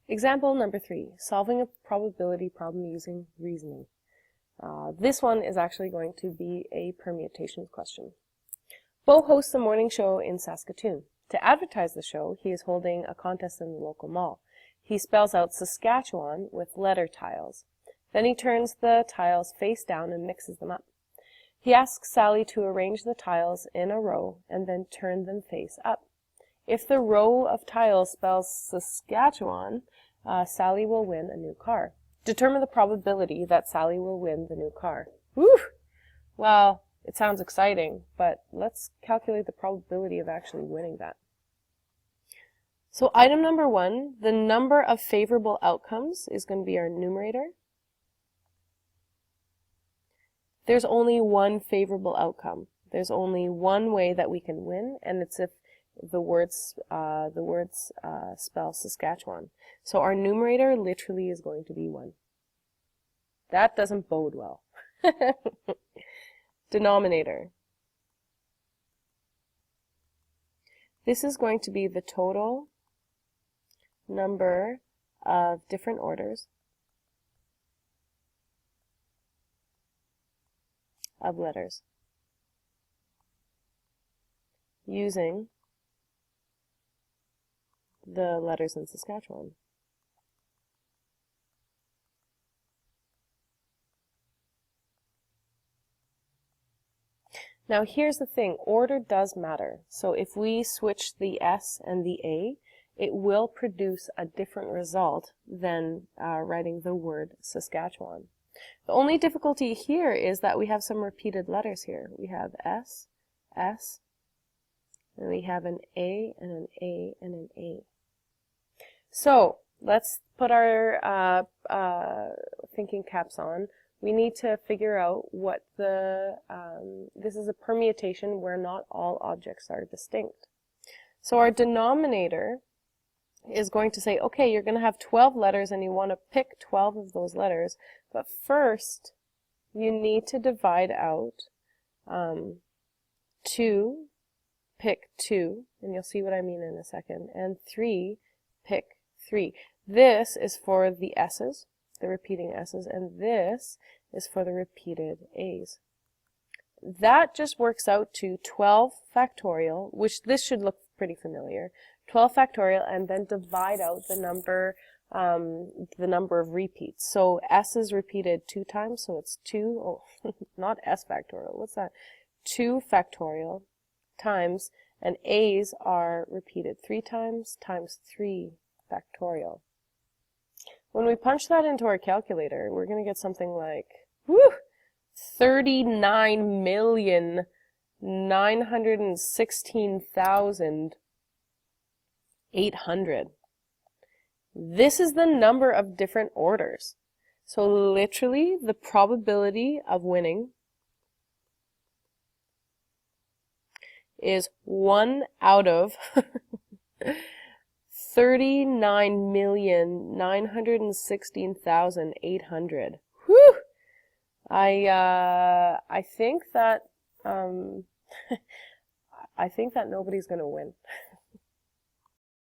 Example number 3, solving a probability problem using reasoning. This one is actually going to be a permutations question. Bo hosts a morning show in Saskatoon. To advertise the show, he is holding a contest in the local mall. He spells out Saskatchewan with letter tiles. Then he turns the tiles face down and mixes them up. He asks Sally to arrange the tiles in a row and then turn them face up. If the row of tiles spells Saskatchewan, Sally will win a new car. Determine the probability that Sally will win the new car. Whew! Well, it sounds exciting, but let's calculate the probability of actually winning that. So item number 1, the number of favorable outcomes is going to be our numerator. There's only one favorable outcome. There's only one way that we can win, and it's if the words spell Saskatchewan. So our numerator literally is going to be 1. That doesn't bode well. Denominator. This is going to be the total number of different orders of letters using the letters in Saskatchewan. Now here's the thing, order does matter. So if we switch the S and the A, it will produce a different result than writing the word Saskatchewan. The only difficulty here is that we have some repeated letters here. We have S, S, and we have an A and an A and an A. So let's put our thinking caps on. We need to figure out what this is a permutation where not all objects are distinct. So our denominator is going to say, okay, you're going to have 12 letters and you want to pick 12 of those letters, but first you need to divide out 2, pick 2, and you'll see what I mean in a second, and 3, pick 3. This is for the S's, the repeating S's, and this is for the repeated A's. That just works out to 12 factorial, which this should look pretty familiar, 12 factorial, and then divide out the number of repeats. So S is repeated 2 times, so it's 2, oh, not S factorial, what's that? 2 factorial times, and A's are repeated 3 times 3 factorial. When we punch that into our calculator, we're going to get something like, whew, 39,916,800. This is the number of different orders. So literally, the probability of winning is 1 out of 39,916,800. Whew! I think that I think that nobody's going to win.